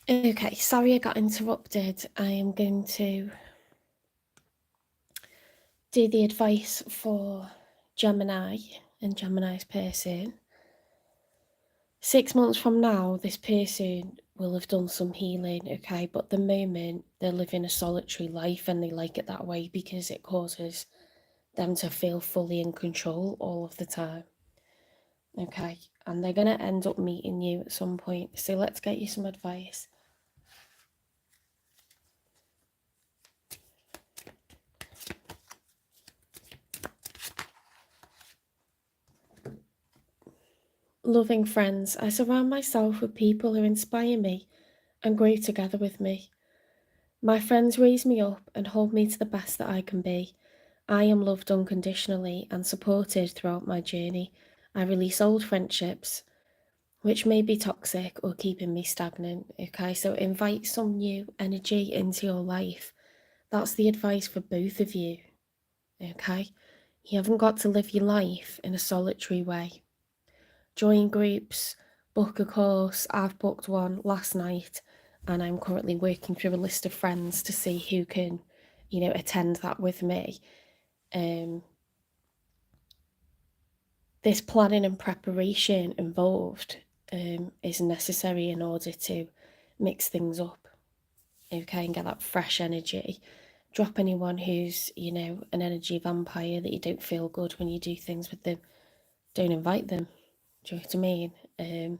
Okay, sorry I got interrupted. I am going to do the advice for Gemini and Gemini's person. 6 months from now, this person will have done some healing, okay? But at the moment, they're living a solitary life and they like it that way because it causes them to feel fully in control all of the time, okay? And they're going to end up meeting you at some point. So let's get you some advice. Loving friends, I surround myself with people who inspire me and grow together with me. My friends raise me up and hold me to the best that I can be. I am loved unconditionally and supported throughout my journey. I release old friendships, which may be toxic or keeping me stagnant. Okay, so invite some new energy into your life. That's the advice for both of you. Okay, you haven't got to live your life in a solitary way. Join groups, book a course. I've booked one last night and I'm currently working through a list of friends to see who can, attend that with me. This planning and preparation involved is necessary in order to mix things up, okay, and get that fresh energy. Drop anyone who's, an energy vampire that you don't feel good when you do things with them. Don't invite them. Do you know what I mean?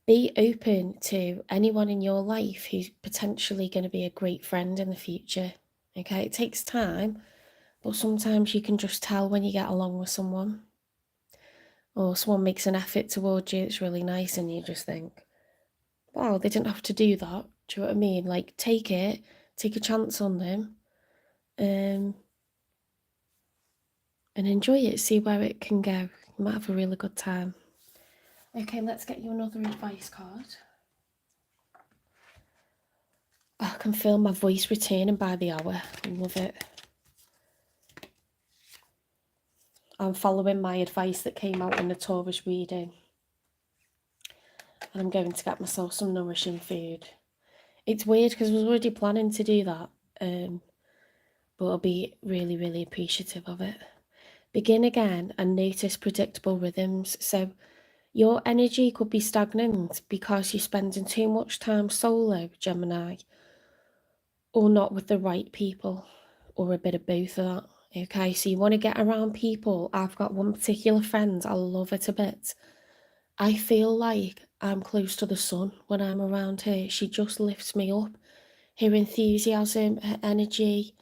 Be open to anyone in your life who's potentially going to be a great friend in the future. Okay, it takes time, but sometimes you can just tell when you get along with someone, or someone makes an effort towards you. It's really nice, and you just think, wow, they didn't have to do that. Do you know what I mean? Like, take a chance on them, and enjoy it. See where it can go. You might have a really good time. Okay, let's get you another advice card. I can feel my voice returning by the hour. I love it. I'm following my advice that came out in the Taurus reading. And I'm going to get myself some nourishing food. It's weird because I was already planning to do that. But I'll be really, really appreciative of it. Begin again and notice predictable rhythms. So your energy could be stagnant because you're spending too much time solo, Gemini, or not with the right people, or a bit of both of that. Okay, so you want to get around people. I've got one particular friend, I love her to bits. I feel like I'm close to the sun when I'm around her. She just lifts me up. Her enthusiasm, her energy,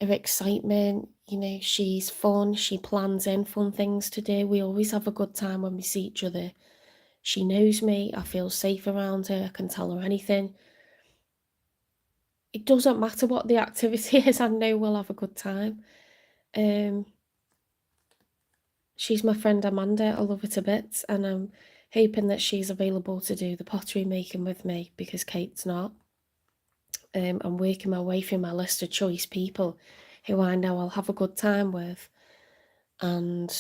her excitement, she's fun. She plans in fun things to do. We always have a good time when we see each other. She knows me. I feel safe around her. I can tell her anything. It doesn't matter what the activity is. I know we'll have a good time. She's my friend Amanda. I love her to bits, and I'm hoping that she's available to do the pottery making with me because Kate's not. I'm working my way through my list of choice people who I know I'll have a good time with, and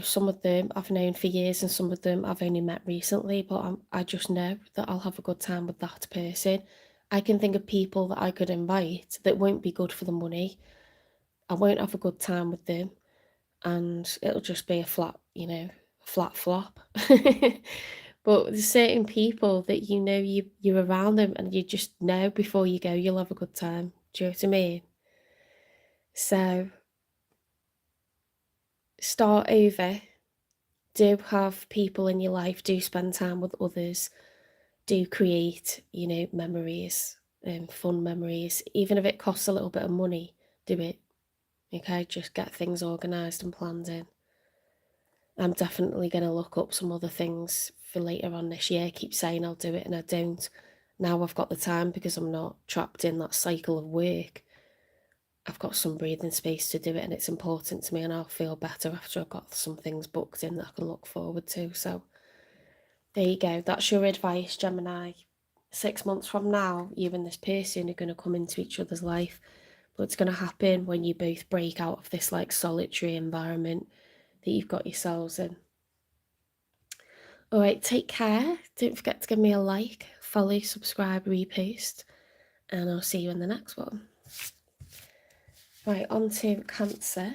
some of them I've known for years and some of them I've only met recently, but I just know that I'll have a good time with that person. I can think of people that I could invite that won't be good for the money. I won't have a good time with them, and it'll just be a flat flop. But there's certain people that you're around them and you just know before you go you'll have a good time. Do you know what I mean? So start over. Do have people in your life. Do spend time with others. Do create, memories and fun memories. Even if it costs a little bit of money, do it. Okay, just get things organised and planned in. I'm definitely going to look up some other things for later on this year. I keep saying I'll do it and I don't. Now I've got the time because I'm not trapped in that cycle of work. I've got some breathing space to do it, and it's important to me, and I'll feel better after I've got some things booked in that I can look forward to. So there you go. That's your advice, Gemini. 6 months from now, you and this person are going to come into each other's life, but it's going to happen when you both break out of this solitary environment that you've got yourselves in. All right, take care. Don't forget to give me a like, follow, subscribe, repost, and I'll see you in the next one. Right, on to Cancer.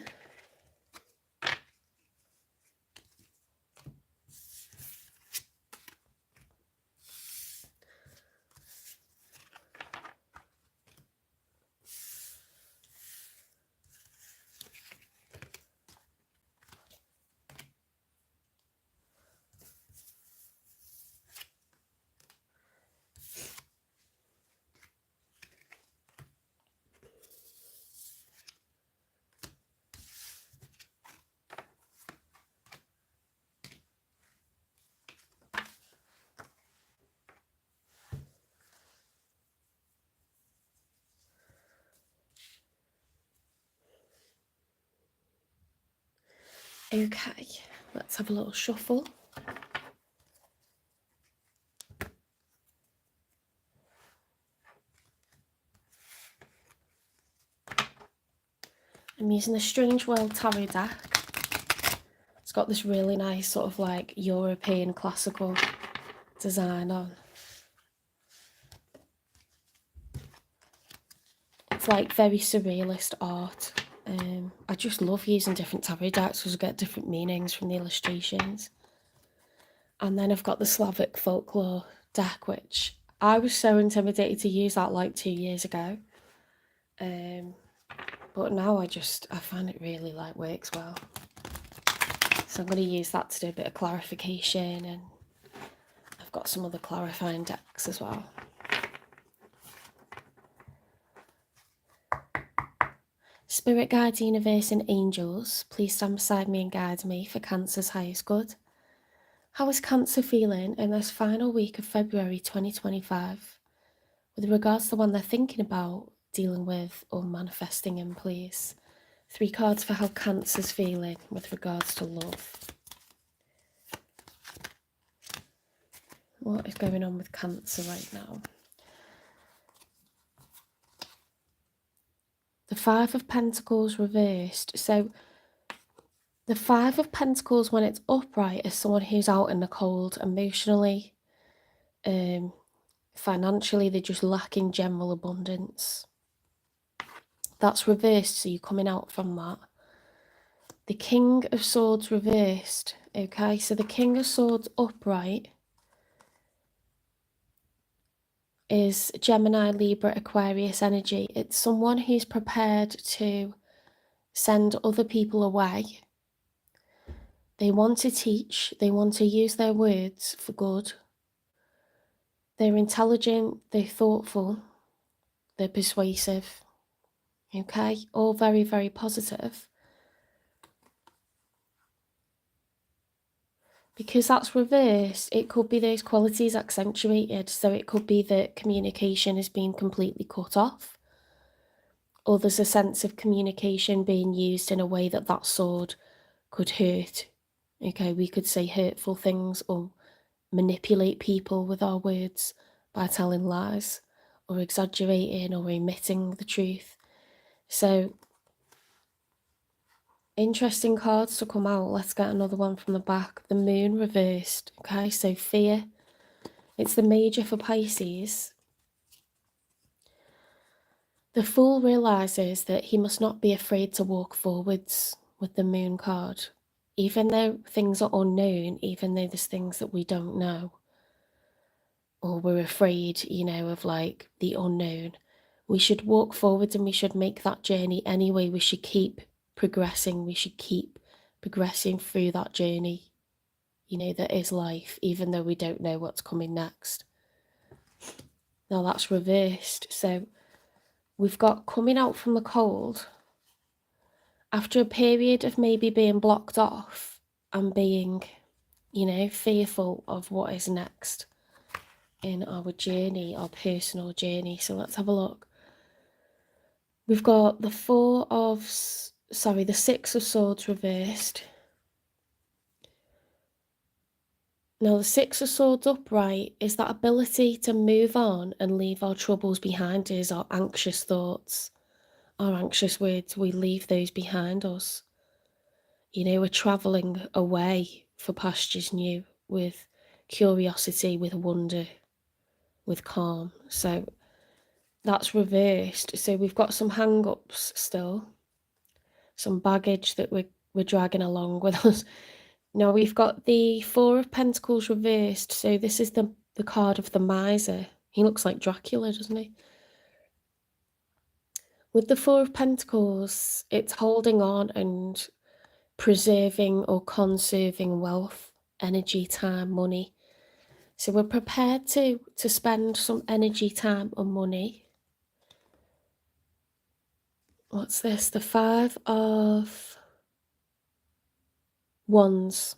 Okay, let's have a little shuffle. I'm using the Strange World Tarot deck. It's got this really nice sort of like European classical design on. It's like very surrealist art. I just love using different tarot decks because I get different meanings from the illustrations. And then I've got the Slavic folklore deck, which I was so intimidated to use that like 2 years ago. But now I find it really like works well. So I'm going to use that to do a bit of clarification, and I've got some other clarifying decks as well. Spirit guides, universe and angels, please stand beside me and guide me for Cancer's highest good. How is Cancer feeling in this final week of February 2025 with regards to the one they're thinking about, dealing with or manifesting in, please? 3 cards for how Cancer's feeling with regards to love. What is going on with Cancer right now? The 5 of Pentacles reversed. So the 5 of Pentacles, when it's upright, is someone who's out in the cold emotionally, financially. They're just lacking general abundance. That's reversed, so you're coming out from that. The King of Swords reversed. Okay, so the King of Swords upright is Gemini, Libra, Aquarius energy. It's someone who's prepared to send other people away. They want to teach, they want to use their words for good. They're intelligent, they're thoughtful, they're persuasive. Okay, all very, very positive. Because that's reversed, it could be those qualities accentuated. So it could be that communication is being completely cut off, or there's a sense of communication being used in a way that that sword could hurt. Okay, we could say hurtful things or manipulate people with our words by telling lies or exaggerating or omitting the truth. So interesting cards to come out. Let's get another one from the back. The Moon reversed. Okay, so fear. It's the Major for Pisces. The Fool realizes that he must not be afraid to walk forwards with the Moon card. Even though things are unknown, even though there's things that we don't know, or we're afraid, of like the unknown, we should walk forward and we should make that journey anyway. We should keep progressing. We should keep progressing through that journey, that is life, even though we don't know what's coming next. Now that's reversed. So we've got coming out from the cold after a period of maybe being blocked off and being, fearful of what is next in our journey, our personal journey. So let's have a look. We've got the the 6 of Swords reversed. Now the 6 of Swords upright is that ability to move on and leave our troubles behind us, our anxious thoughts, our anxious words. We leave those behind us. We're travelling away for pastures new with curiosity, with wonder, with calm. So that's reversed. So we've got some hang-ups still, some baggage that we're dragging along with us. Now we've got the Four of Pentacles reversed. So this is the card of the miser. He looks like Dracula, doesn't he? With the Four of Pentacles, it's holding on and preserving or conserving wealth, energy, time, money. So we're prepared to spend some energy, time and money. What's this? The Five of Wands.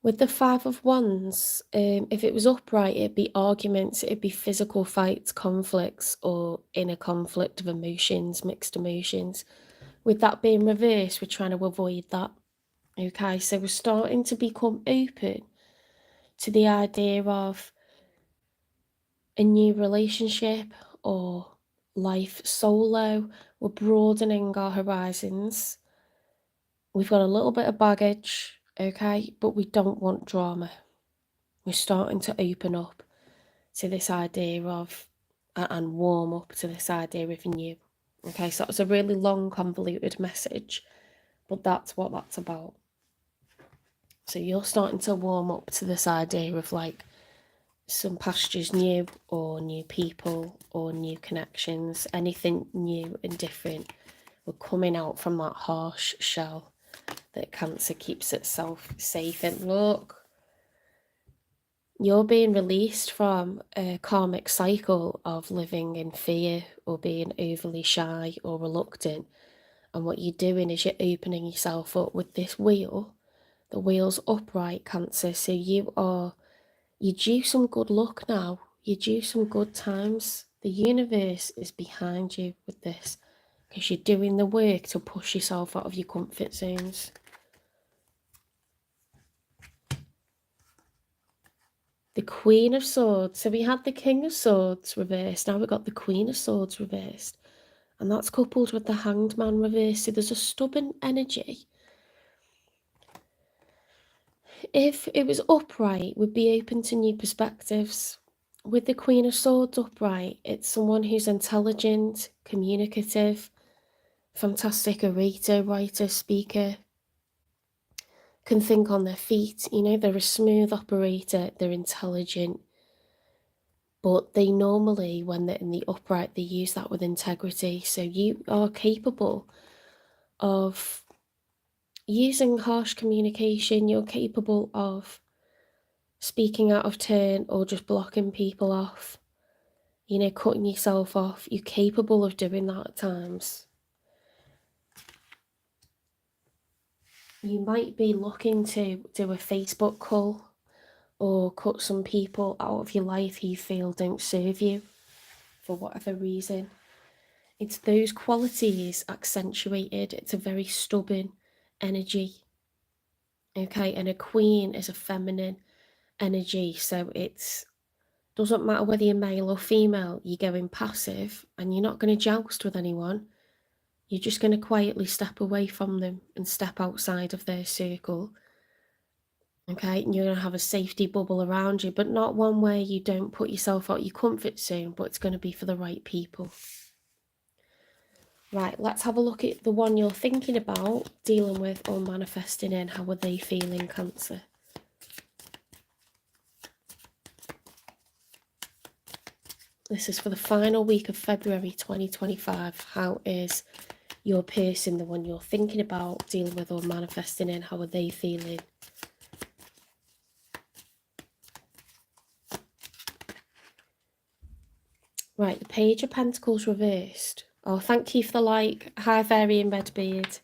With the Five of Wands, if it was upright, it'd be arguments, it'd be physical fights, conflicts, or inner conflict of emotions, mixed emotions. With that being reversed, we're trying to avoid that. Okay, so we're starting to become open to the idea of a new relationship or life solo. We're broadening our horizons. We've got a little bit of baggage, okay, but we don't want drama. We're starting to open up to this idea of, and warm up to this idea of new. Okay, so that was a really long, convoluted message, but that's what that's about. So you're starting to warm up to this idea of like some pastures new, or new people, or new connections, anything new and different. We're coming out from that harsh shell that Cancer keeps itself safe in. Look, you're being released from a karmic cycle of living in fear or being overly shy or reluctant. And what you're doing is you're opening yourself up with this wheel. The wheel's upright, Cancer. So you're due some good luck now. You're due some good times. The universe is behind you with this, because you're doing the work to push yourself out of your comfort zones. The Queen of Swords. So we had the King of Swords reversed. Now we've got the Queen of Swords reversed. And that's coupled with the Hanged Man reversed. So there's a stubborn energy. If it was upright, we'd be open to new perspectives. With the Queen of Swords upright, it's someone who's intelligent, communicative, fantastic orator, writer, speaker, can think on their feet. You know, they're a smooth operator, they're intelligent, but they normally, when they're in the upright, they use that with integrity. So you are capable of using harsh communication. You're capable of speaking out of turn or just blocking people off, you know, cutting yourself off. You're capable of doing that at times. You might be looking to do a Facebook call or cut some people out of your life who you feel don't serve you for whatever reason. It's those qualities accentuated. It's a very stubborn energy. Okay, and a queen is a feminine energy, so it doesn't matter whether you're male or female. You're going passive and you're not going to joust with anyone. You're just going to quietly step away from them and step outside of their circle. Okay, and you're going to have a safety bubble around you, but not one where you don't put yourself out your comfort zone, but it's going to be for the right people. Right, let's have a look at the one you're thinking about, dealing with, or manifesting in. How are they feeling, Cancer? This is for the final week of February 2025. How is your person, the one you're thinking about, dealing with, or manifesting in? How are they feeling? Right, the Page of Pentacles reversed. Oh, thank you for the like. Hi, Fairy in Redbeard.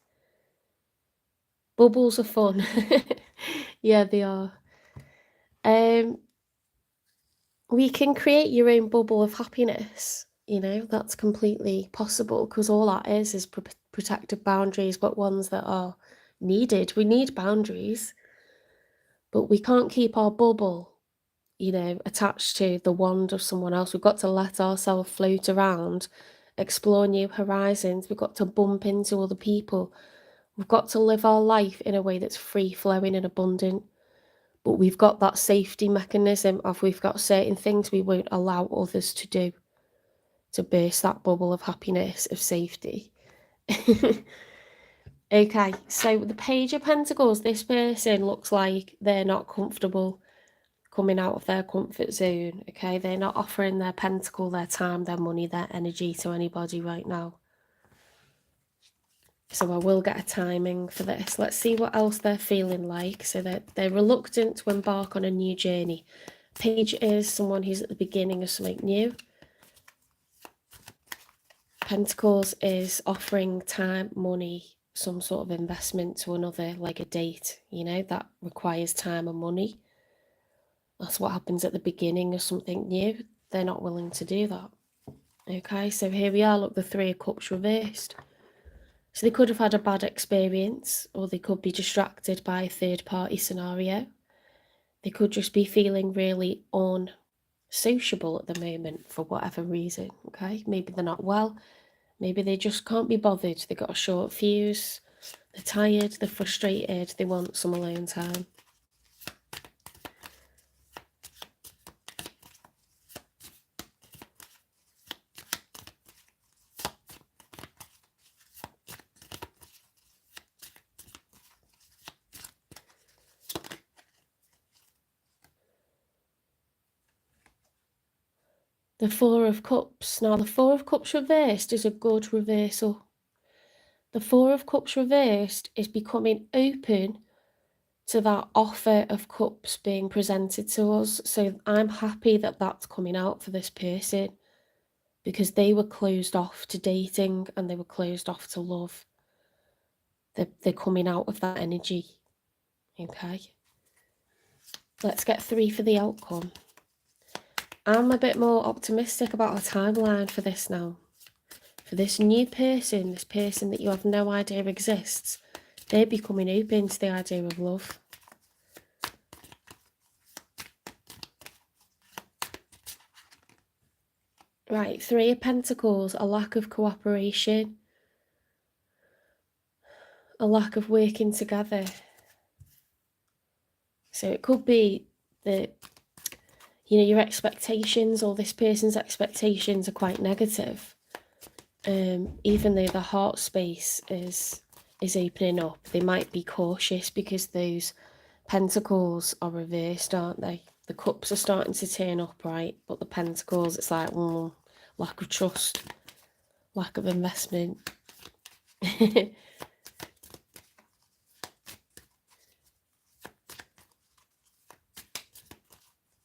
Bubbles are fun. Yeah, they are. We can create your own bubble of happiness. You know, that's completely possible, because all that is protective boundaries, but ones that are needed. We need boundaries, but we can't keep our bubble, you know, attached to the wand of someone else. We've got to let ourselves float around, explore new horizons. We've got to bump into other people. We've got to live our life in a way that's free flowing and abundant. But we've got that safety mechanism of we've got certain things we won't allow others to do to burst that bubble of happiness, of safety. Okay, so the Page of Pentacles, this person looks like they're not comfortable coming out of their comfort zone, okay? They're not offering their pentacle, their time, their money, their energy to anybody right now. So I will get a timing for this. Let's see what else they're feeling like. So they're reluctant to embark on a new journey. Page is someone who's at the beginning of something new. Pentacles is offering time, money, some sort of investment to another, like a date, you know, that requires time and money. That's what happens at the beginning of something new. They're not willing to do that. Okay, so here we are, look, the Three of Cups reversed. So they could have had a bad experience, or they could be distracted by a third-party scenario. They could just be feeling really unsociable at the moment for whatever reason, okay? Maybe they're not well. Maybe they just can't be bothered. They've got a short fuse. They're tired. They're frustrated. They want some alone time. The Four of Cups. Now, the Four of Cups reversed is a good reversal. The Four of Cups reversed is becoming open to that offer of cups being presented to us. So I'm happy that that's coming out for this person, because they were closed off to dating and they were closed off to love. They're coming out of that energy. Okay. Let's get 3 for the outcome. I'm a bit more optimistic about a timeline for this now. For this new person, this person that you have no idea exists, they're becoming open to the idea of love. Right, 3 of Pentacles, a lack of cooperation, a lack of working together. So it could be that, you know, your expectations or this person's expectations are quite negative. Even though the heart space is opening up, they might be cautious because those pentacles are reversed, aren't they? The cups are starting to turn upright, but the pentacles, it's like lack of trust, lack of investment.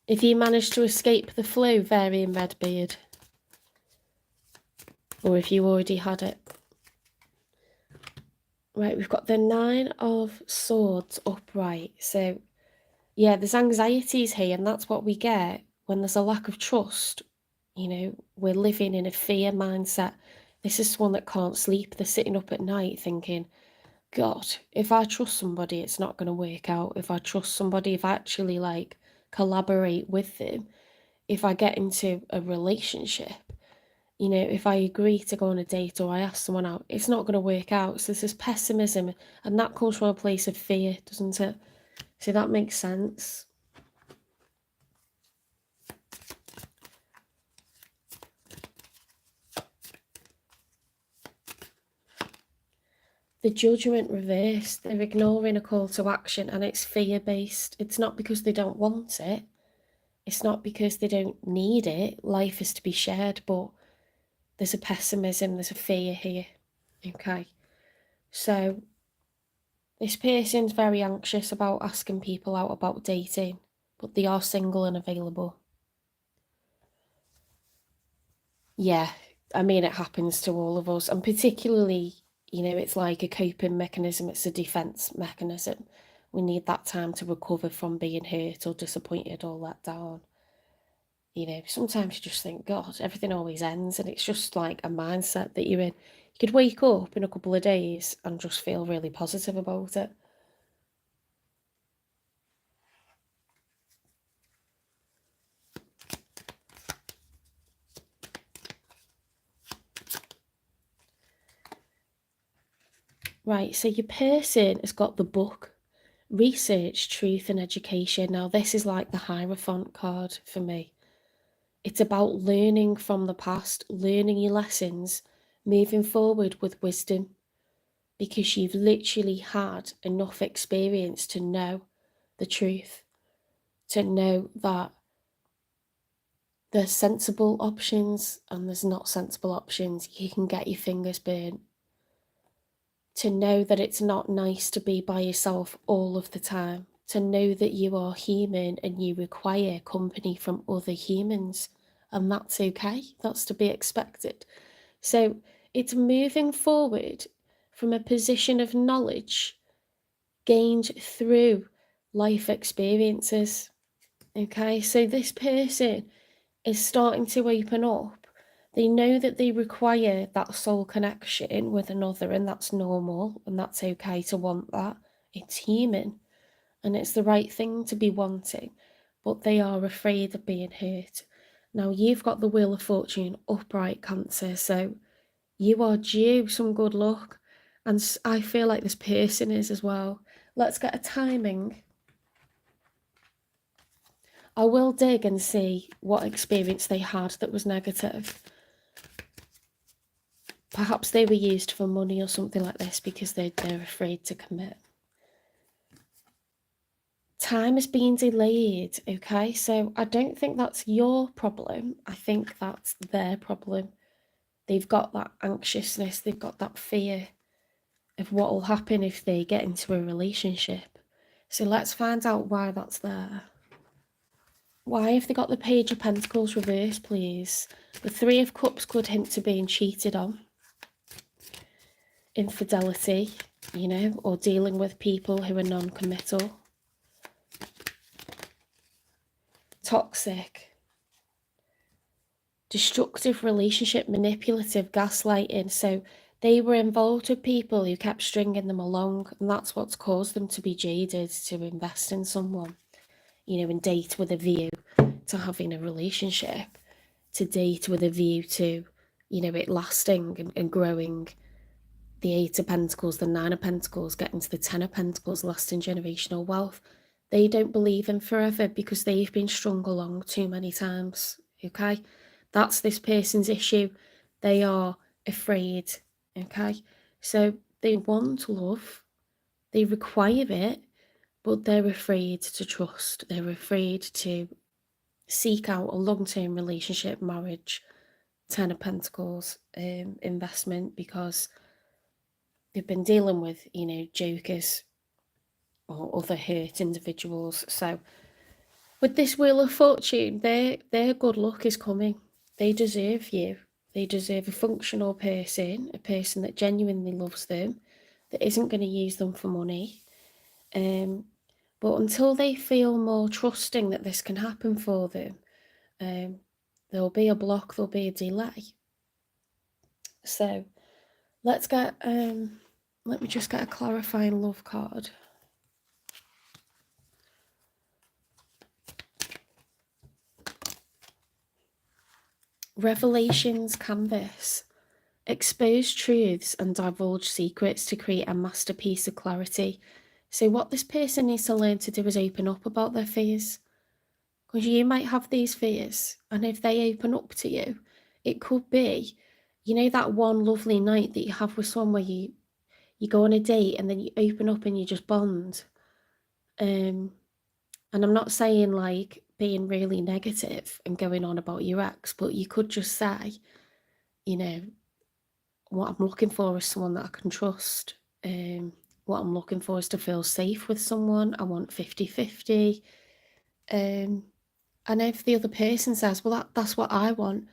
If you manage to escape the flow, varying red beard, or if you already had it. Right, we've got the 9 of Swords upright. So, yeah, there's anxieties here, and that's what we get when there's a lack of trust. You know, we're living in a fear mindset. This is one that can't sleep. They're sitting up at night thinking, God, if I trust somebody, it's not going to work out. If I trust somebody, if I actually like collaborate with them, if I get into a relationship, you know, if I agree to go on a date or I ask someone out, it's not going to work out. So there's this pessimism, and that comes from a place of fear, doesn't it? So that makes sense. The Judgment reversed, they're ignoring a call to action, and it's fear-based. It's not because they don't want it. It's not because they don't need it. Life is to be shared, but there's a pessimism, there's a fear here. Okay. So this person's very anxious about asking people out, about dating, but they are single and available. Yeah, I mean, it happens to all of us, and particularly, you know, it's like a coping mechanism, it's a defense mechanism. We need that time to recover from being hurt or disappointed or let down. You know, sometimes you just think, God, everything always ends, and it's just like a mindset that you're in. You could wake up in a couple of days and just feel really positive about it. Right, so your person has got the Book, research, truth and education. Now this is like the Hierophant card for me. It's about learning from the past, learning your lessons, moving forward with wisdom, because you've literally had enough experience to know the truth, to know that there's sensible options and there's not sensible options. You can get your fingers burnt. To know that it's not nice to be by yourself all of the time. To know that you are human and you require company from other humans. And that's okay. That's to be expected. So it's moving forward from a position of knowledge gained through life experiences. Okay, so this person is starting to open up. They know that they require that soul connection with another, and that's normal, and that's okay to want that. It's human, and it's the right thing to be wanting, but they are afraid of being hurt. Now, you've got the Wheel of Fortune upright, Cancer, so you are due some good luck, and I feel like this person is as well. Let's get a timing. I will dig and see what experience they had that was negative. Perhaps they were used for money or something like this because they're afraid to commit. Time is being delayed, okay? So I don't think that's your problem. I think that's their problem. They've got that anxiousness, they've got that fear of what will happen if they get into a relationship. So let's find out why that's there. Why have they got the Page of Pentacles reversed, please? The Three of Cups could hint to being cheated on. Infidelity, you know, or dealing with people who are non-committal. Toxic. Destructive relationship, manipulative, gaslighting. So they were involved with people who kept stringing them along, and that's what's caused them to be jaded, to invest in someone, you know, and date with a view to having a relationship, to date with a view to, you know, it lasting and growing. The Eight of Pentacles, the Nine of Pentacles, getting to the Ten of Pentacles, lasting generational wealth. They don't believe in forever because they've been strung along too many times, okay? That's this person's issue. They are afraid, okay? So they want love, they require it, but they're afraid to trust. They're afraid to seek out a long-term relationship, marriage, Ten of Pentacles, investment, because they've been dealing with, you know, jokers or other hurt individuals. So with this Wheel of Fortune, their good luck is coming. They deserve you. They deserve a functional person, a person that genuinely loves them, that isn't going to use them for money. But until they feel more trusting that this can happen for them, there'll be a block, there'll be a delay. So let's get, let me just get a clarifying love card. Revelations Canvas. Expose truths and divulge secrets to create a masterpiece of clarity. So what this person needs to learn to do is open up about their fears. Because you might have these fears, and if they open up to you, it could be, you know, that one lovely night that you have with someone where you go on a date and then you open up and you just bond. And I'm not saying like being really negative and going on about your ex, but you could just say, you know, what I'm looking for is someone that I can trust. What I'm looking for is to feel safe with someone. I want 50-50. And if the other person says, well, that's what I want,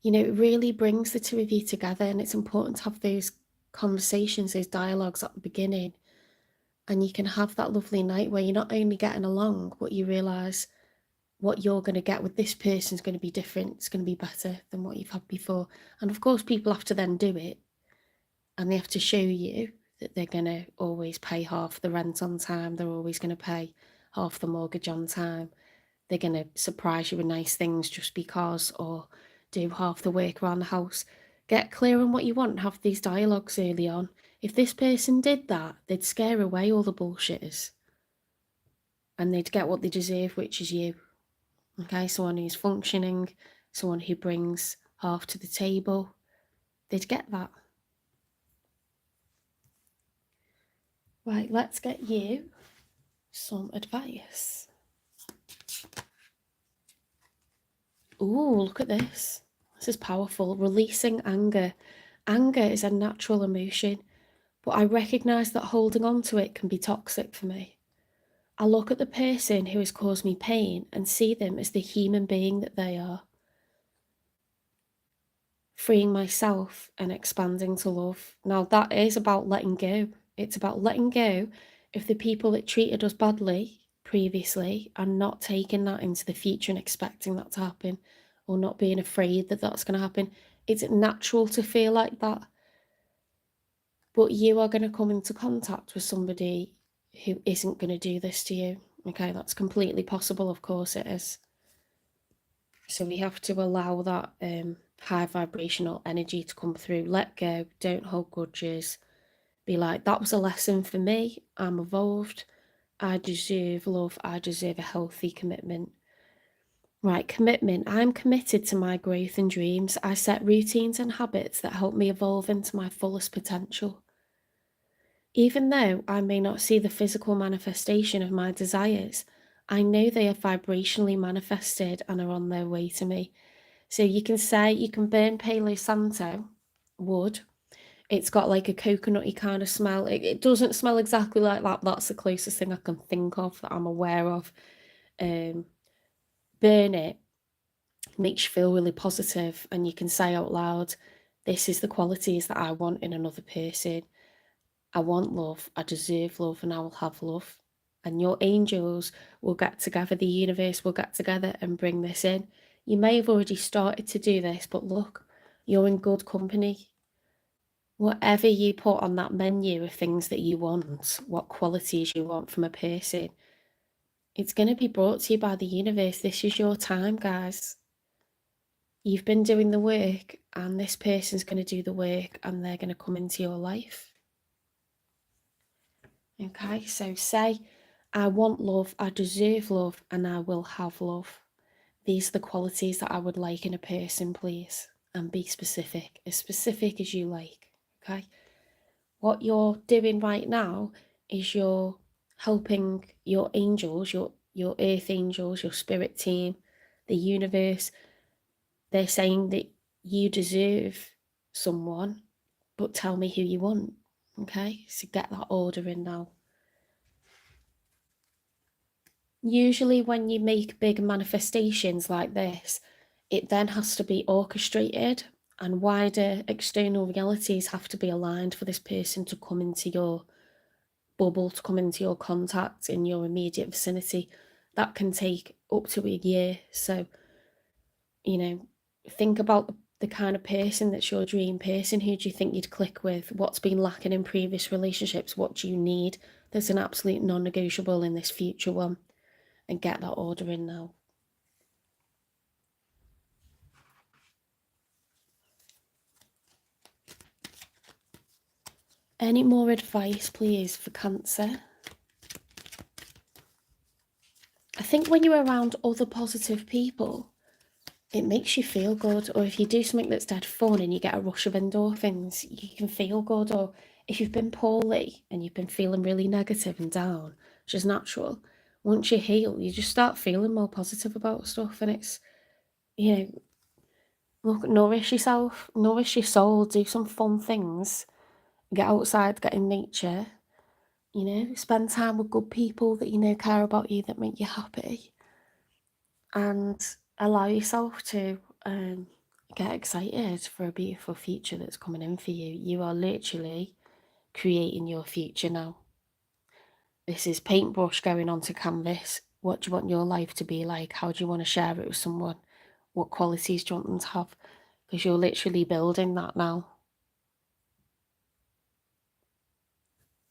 you know, it really brings the two of you together, and it's important to have those conversations, those dialogues at the beginning, and you can have that lovely night where you're not only getting along, but you realise what you're going to get with this person is going to be different. It's going to be better than what you've had before. And of course, people have to then do it, and they have to show you that they're going to always pay half the rent on time. They're always going to pay half the mortgage on time. They're going to surprise you with nice things just because, or do half the work around the house. Get clear on what you want and have these dialogues early on. If this person did that, they'd scare away all the bullshitters. and they'd get what they deserve, which is you. Okay, someone who's functioning, someone who brings half to the table, they'd get that. Right, let's get you some advice. Ooh, look at this. This is powerful. Releasing anger. Anger is a natural emotion, but I recognise that holding on to it can be toxic for me. I look at the person who has caused me pain and see them as the human being that they are. Freeing myself and expanding to love. Now that is about letting go. It's about letting go of the people that treated us badly previously and not taking that into the future and expecting that to happen, or not being afraid that that's going to happen. It's natural to feel like that, but you are going to come into contact with somebody who isn't going to do this to you. Okay, that's completely possible, of course it is. So we have to allow that high vibrational energy to come through. Let go, don't hold grudges. Be like, that was a lesson for me. I'm evolved. I deserve love. I deserve a healthy commitment. Right, commitment. I'm committed to my growth and dreams. I set routines and habits that help me evolve into my fullest potential. Even though I may not see the physical manifestation of my desires, I know they are vibrationally manifested and are on their way to me. So you can say, you can burn Palo Santo wood. It's got like a coconutty kind of smell. It doesn't smell exactly like that. That's the closest thing I can think of that I'm aware of. Burn it, makes you feel really positive, and you can say out loud, this is the qualities that I want in another person. I want love, I deserve love, and I will have love. And your angels will get together, the universe will get together and bring this in. You may have already started to do this, but look, you're in good company. Whatever you put on that menu of things that you want, what qualities you want from a person, it's going to be brought to you by the universe. This is your time, guys. You've been doing the work, and this person's going to do the work, and they're going to come into your life. Okay, so say, I want love, I deserve love, and I will have love. These are the qualities that I would like in a person, please. And be specific as you like, okay? What you're doing right now is you're helping your angels, your earth angels, your spirit team, the universe. They're saying that you deserve someone, but tell me who you want, okay? So get that order in now. Usually when you make big manifestations like this, it then has to be orchestrated, and wider external realities have to be aligned for this person to come into your bubble, to come into your contact in your immediate vicinity. That can take up to a year. So, you know, think about the kind of person that's your dream person. Who do you think you'd click with? What's been lacking in previous relationships? What do you need? There's an absolute non-negotiable in this future one. And get that order in now. Any more advice, please, for Cancer? I think when you're around other positive people, it makes you feel good. Or if you do something that's dead fun and you get a rush of endorphins, you can feel good. Or if you've been poorly and you've been feeling really negative and down, which is natural, once you heal, you just start feeling more positive about stuff. And it's, you know, look, nourish yourself, nourish your soul, do some fun things, get outside, get in nature, you know, spend time with good people that you know care about you, that make you happy, and allow yourself to get excited for a beautiful future that's coming in for you. You are literally creating your future now. This is paintbrush going onto canvas. What do you want your life to be like? How do you want to share it with someone? What qualities do you want them to have? Because you're literally building that now.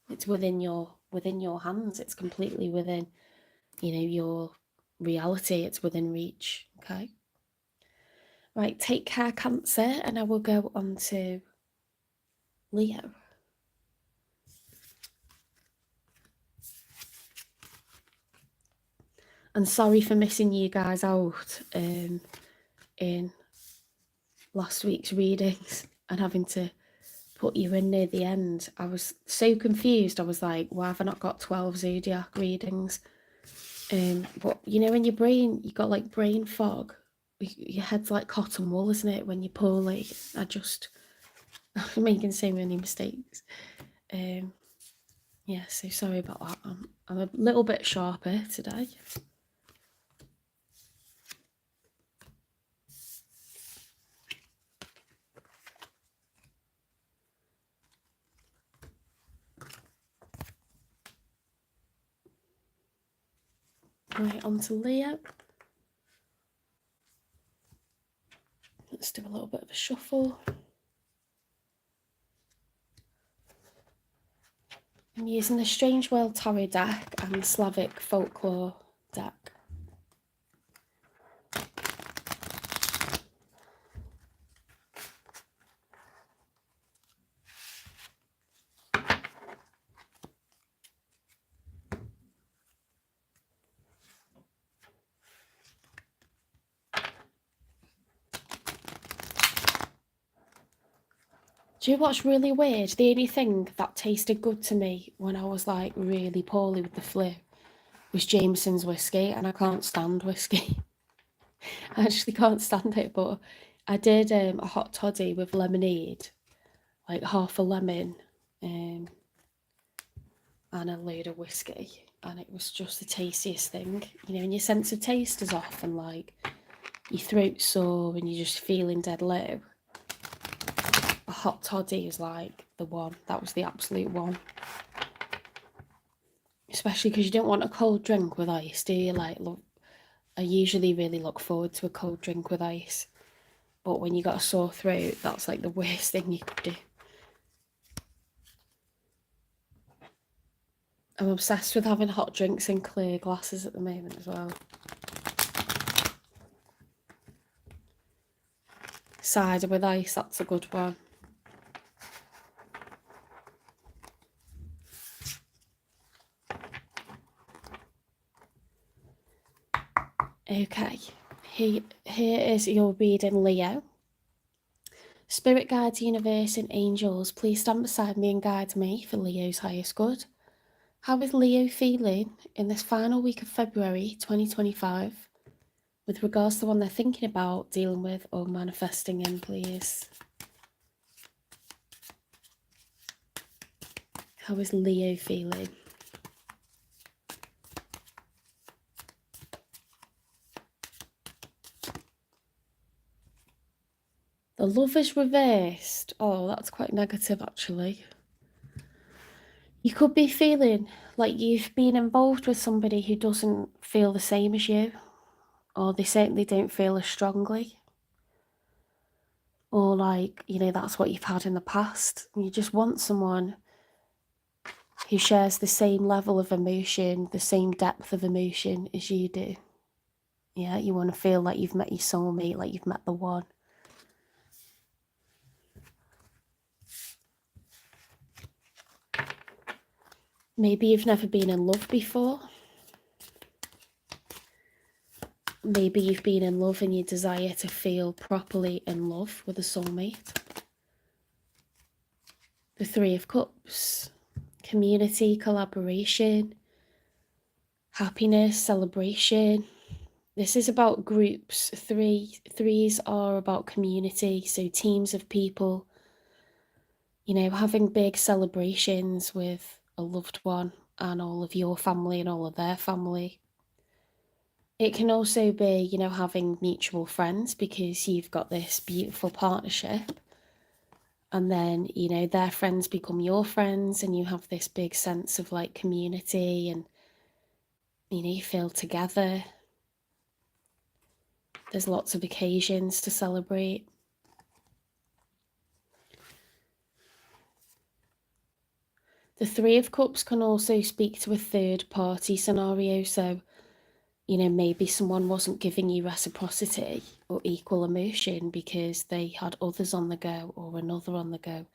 It's within your hands. It's completely within, you know, your reality. It's within reach. Okay. Right, take care, Cancer, and I will go on to Leo. And sorry for missing you guys out in last week's readings and having to put you in near the end. I was so confused. I was like, why have I not got 12 zodiac readings? But you know, in your brain, you got like brain fog. Your head's like cotton wool, isn't it? When you're poorly, I'm making so many mistakes. Yeah, so sorry about that. I'm a little bit sharper today. Right, on to Leo. Let's do a little bit of a shuffle. I'm using the Strange World Tarot deck and the Slavic Folklore deck. Do you know what's really weird? The only thing that tasted good to me when I was like really poorly with the flu was Jameson's whiskey, and I can't stand whiskey. I actually can't stand it, but I did a hot toddy with lemonade, like half a lemon and a load of whiskey, and it was just the tastiest thing. You know, when your sense of taste is off and like your throat's sore and you're just feeling dead low, a hot toddy is like the one. That was the absolute one. Especially because you don't want a cold drink with ice, do you? Like, look, I usually really look forward to a cold drink with ice, but when you got a sore throat, that's like the worst thing you could do. I'm obsessed with having hot drinks in clear glasses at the moment as well. Cider with ice, that's a good one. Okay, here is your reading, Leo. Spirit guides, universe and angels, please stand beside me and guide me for Leo's highest good. How is Leo feeling in this final week of February 2025 with regards to one they're thinking about, dealing with or manifesting in, please? How is Leo feeling? The Lover's reversed. Oh, that's quite negative, actually. You could be feeling like you've been involved with somebody who doesn't feel the same as you, or they certainly don't feel as strongly. Or like, you know, that's what you've had in the past. And you just want someone who shares the same level of emotion, the same depth of emotion as you do. Yeah, you want to feel like you've met your soulmate, like you've met the one. Maybe you've never been in love before. Maybe you've been in love and you desire to feel properly in love with a soulmate. The Three of Cups. Community, collaboration, happiness, celebration. This is about groups. Threes are about community, so teams of people, you know, having big celebrations with a loved one and all of your family and all of their family. It can also be, you know, having mutual friends because you've got this beautiful partnership, and then, you know, their friends become your friends and you have this big sense of like community and, you know, you feel together. There's lots of occasions to celebrate. The Three of Cups can also speak to a third party scenario. So, you know, maybe someone wasn't giving you reciprocity or equal emotion because they had others on the go or another on the go,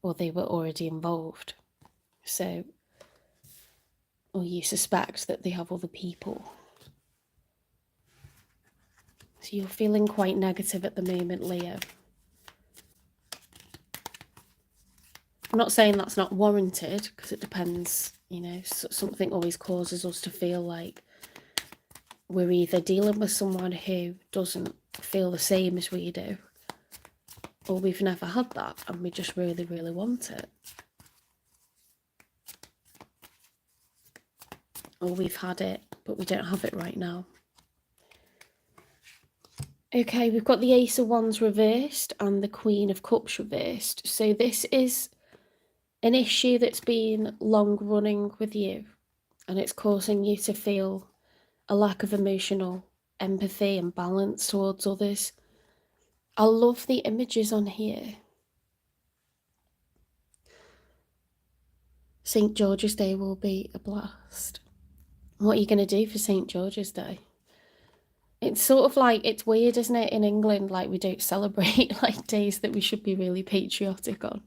or they were already involved. So, or you suspect that they have other people. So you're feeling quite negative at the moment, Leo. I'm not saying that's not warranted, because it depends, you know, something always causes us to feel like we're either dealing with someone who doesn't feel the same as we do, or we've never had that and we just really, really want it. Or we've had it, but we don't have it right now. Okay, we've got the Ace of Wands reversed and the Queen of Cups reversed. So this is an issue that's been long running with you, and it's causing you to feel a lack of emotional empathy and balance towards others. I love the images on here. St. George's Day will be a blast. What are you going to do for St. George's Day? It's sort of like, it's weird, isn't it, in England, like we don't celebrate like days that we should be really patriotic on.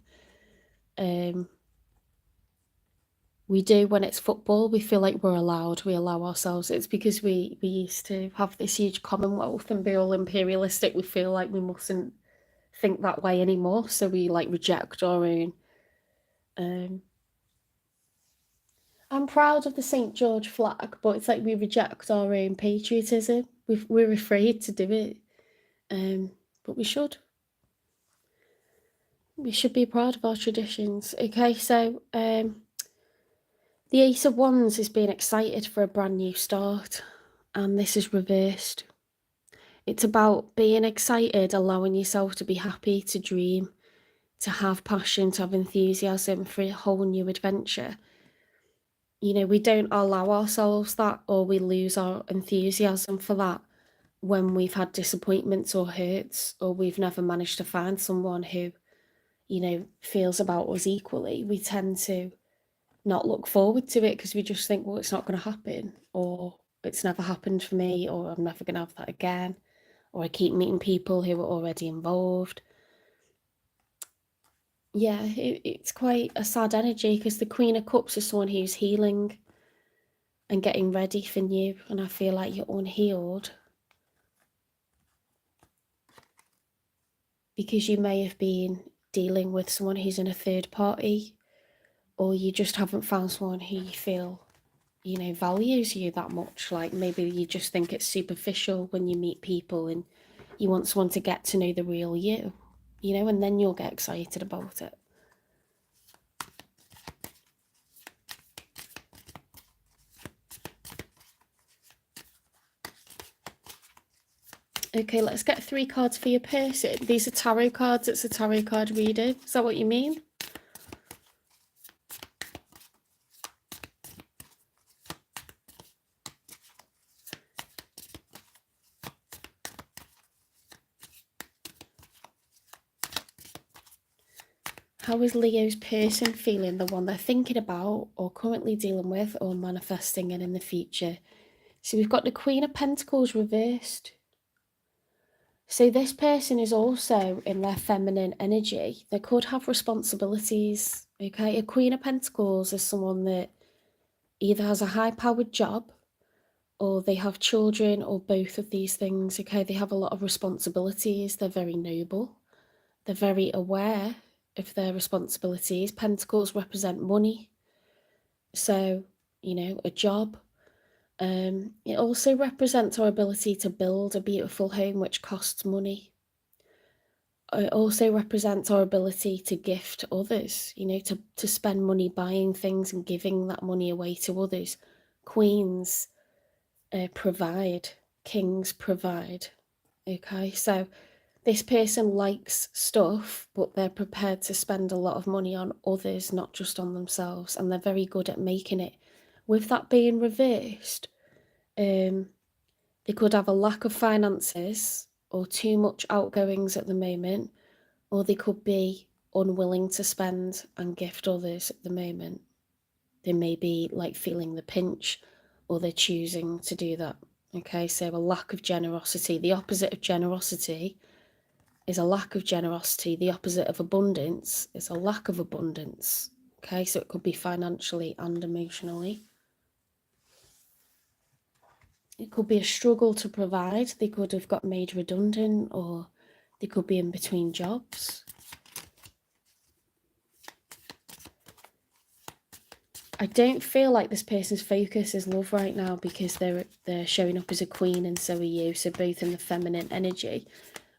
We do when it's football. We feel like we're allowed, we allow ourselves. It's because we used to have this huge commonwealth and be all imperialistic. We feel like we mustn't think that way anymore, so we like reject our own. I'm proud of the St. George flag, but it's like we reject our own patriotism. We're afraid to do it, but we should. We should be proud of our traditions. Okay, so the Ace of Wands is being excited for a brand new start, and this is reversed. It's about being excited, allowing yourself to be happy, to dream, to have passion, to have enthusiasm for a whole new adventure. You know, we don't allow ourselves that, or we lose our enthusiasm for that when we've had disappointments or hurts, or we've never managed to find someone who, you know, feels about us equally. We tend to not look forward to it because we just think, well, it's not going to happen, or it's never happened for me, or I'm never going to have that again, or I keep meeting people who are already involved. Yeah, it's quite a sad energy because the Queen of Cups is someone who's healing and getting ready for new, and I feel like you're unhealed because you may have been dealing with someone who's in a third party, or you just haven't found someone who you feel, you know, values you that much. Like maybe you just think it's superficial when you meet people and you want someone to get to know the real you, you know, and then you'll get excited about it. Okay, let's get 3 cards for your person. These are tarot cards. It's a tarot card reading. Is that what you mean? How is Leo's person feeling? The one they're thinking about or currently dealing with or manifesting in the future? So we've got the Queen of Pentacles reversed. So this person is also in their feminine energy. They could have responsibilities, okay? A Queen of Pentacles is someone that either has a high-powered job or they have children or both of these things, okay? They have a lot of responsibilities. They're very noble. They're very aware of their responsibilities. Pentacles represent money. So, you know, a job. It also represents our ability to build a beautiful home, which costs money. It also represents our ability to gift others, you know, to spend money buying things and giving that money away to others. Queens provide, kings provide. Okay, so this person likes stuff, but they're prepared to spend a lot of money on others, not just on themselves, and they're very good at making it. With that being reversed, they could have a lack of finances or too much outgoings at the moment, or they could be unwilling to spend and gift others at the moment. They may be like feeling the pinch, or they're choosing to do that. Okay, so a lack of generosity. The opposite of generosity is a lack of generosity. The opposite of abundance is a lack of abundance. Okay, so it could be financially and emotionally. It could be a struggle to provide. They could have got made redundant, or they could be in between jobs. I don't feel like this person's focus is love right now, because they're showing up as a queen and so are you, so both in the feminine energy.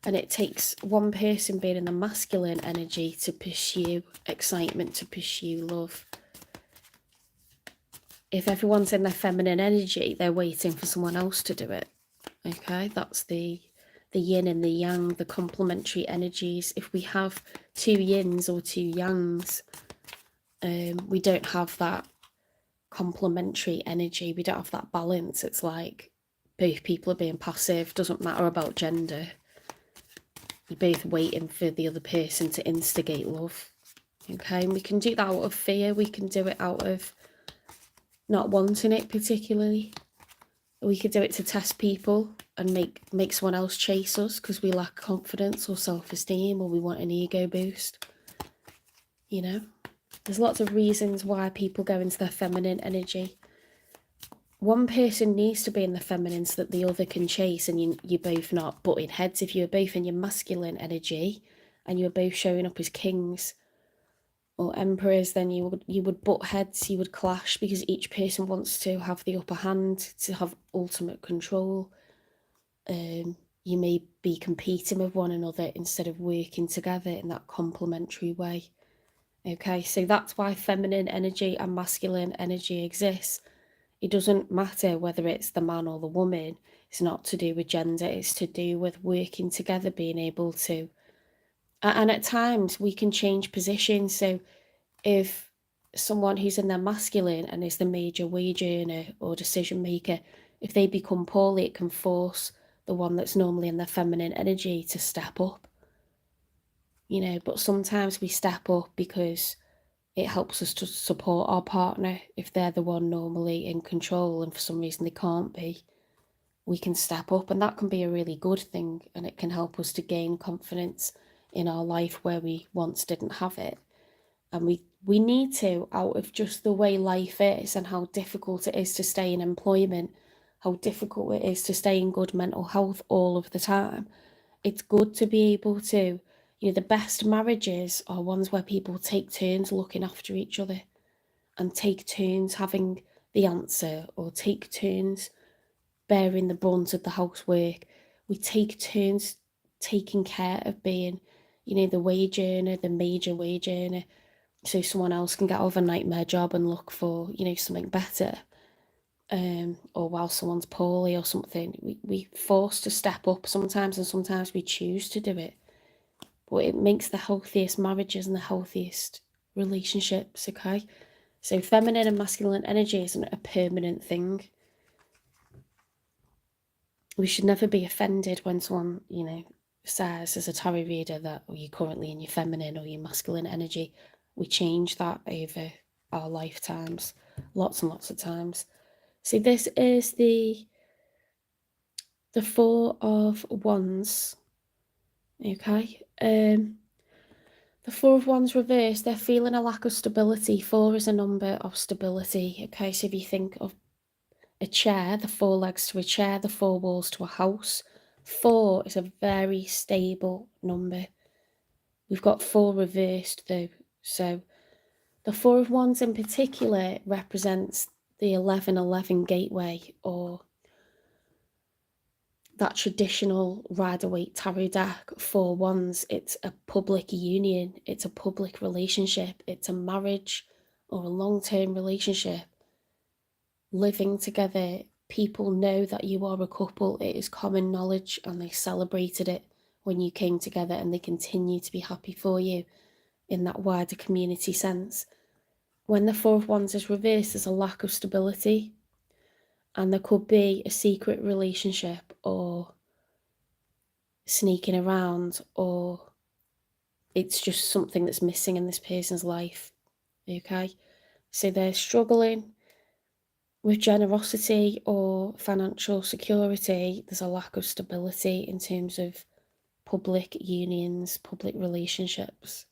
And it takes one person being in the masculine energy to pursue excitement, to pursue love. If everyone's in their feminine energy, they're waiting for someone else to do it. Okay, that's the yin and the yang, the complementary energies. If we have two yins or two yangs, we don't have that complementary energy. We don't have that balance. It's like both people are being passive. Doesn't matter about gender. You're both waiting for the other person to instigate love. Okay, and we can do that out of fear. We can do it out of not wanting it particularly. We could do it to test people and make someone else chase us because we lack confidence or self-esteem, or we want an ego boost. You know, there's lots of reasons why people go into their feminine energy. One person needs to be in the feminine so that the other can chase, and you're both not butting heads. If you're both in your masculine energy and you're both showing up as kings or emperors, then you would butt heads, you would clash, because each person wants to have the upper hand, to have ultimate control. You may be competing with one another instead of working together in that complementary way. Okay, so that's why feminine energy and masculine energy exists. It doesn't matter whether it's the man or the woman. It's not to do with gender. It's to do with working together, being able to. And at times we can change positions. So if someone who's in their masculine and is the major wage earner or decision maker, if they become poorly, it can force the one that's normally in their feminine energy to step up. You know, but sometimes we step up because it helps us to support our partner. If they're the one normally in control and for some reason they can't be, we can step up, and that can be a really good thing, and it can help us to gain confidence in our life where we once didn't have it. And we need to, out of just the way life is and how difficult it is to stay in employment, how difficult it is to stay in good mental health all of the time. It's good to be able to, you know, the best marriages are ones where people take turns looking after each other and take turns having the answer, or take turns bearing the brunt of the housework. We take turns taking care of being, you know, the wage earner, the major wage earner, so someone else can get over a nightmare job and look for, you know, something better. Or while someone's poorly or something, we forced to step up sometimes, and sometimes we choose to do it. But it makes the healthiest marriages and the healthiest relationships, okay? So feminine and masculine energy isn't a permanent thing. We should never be offended when someone, you know, says as a tarot reader that you're currently in your feminine or your masculine energy. We change that over our lifetimes, lots and lots of times. See, this is the Four of Wands, okay? The Four of Wands reversed, they're feeling a lack of stability. Four is a number of stability, okay? So if you think of a chair, the four legs to a chair, the four walls to a house, 4 is a very stable number. We've got 4 reversed though. So the Four of Wands in particular represents the 1111 gateway, or that traditional Rider-Waite tarot deck. 4 Wands, it's a public union, it's a public relationship, it's a marriage or a long-term relationship. Living together, people know that you are a couple. It is common knowledge, and they celebrated it when you came together, and they continue to be happy for you in that wider community sense. When the Four of Wands is reversed, there's a lack of stability, and there could be a secret relationship or sneaking around, or it's just something that's missing in this person's life, okay? So they're struggling with generosity or financial security. There's a lack of stability in terms of public unions, public relationships.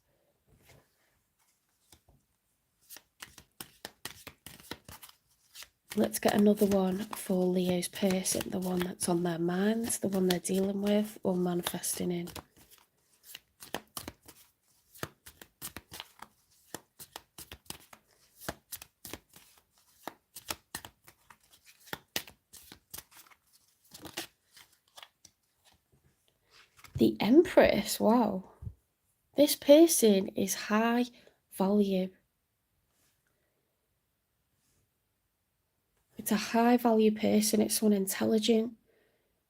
Let's get another one for Leo's person, the one that's on their minds, the one they're dealing with or manifesting in. The Empress, wow. This person is high value. It's a high value person. It's someone intelligent.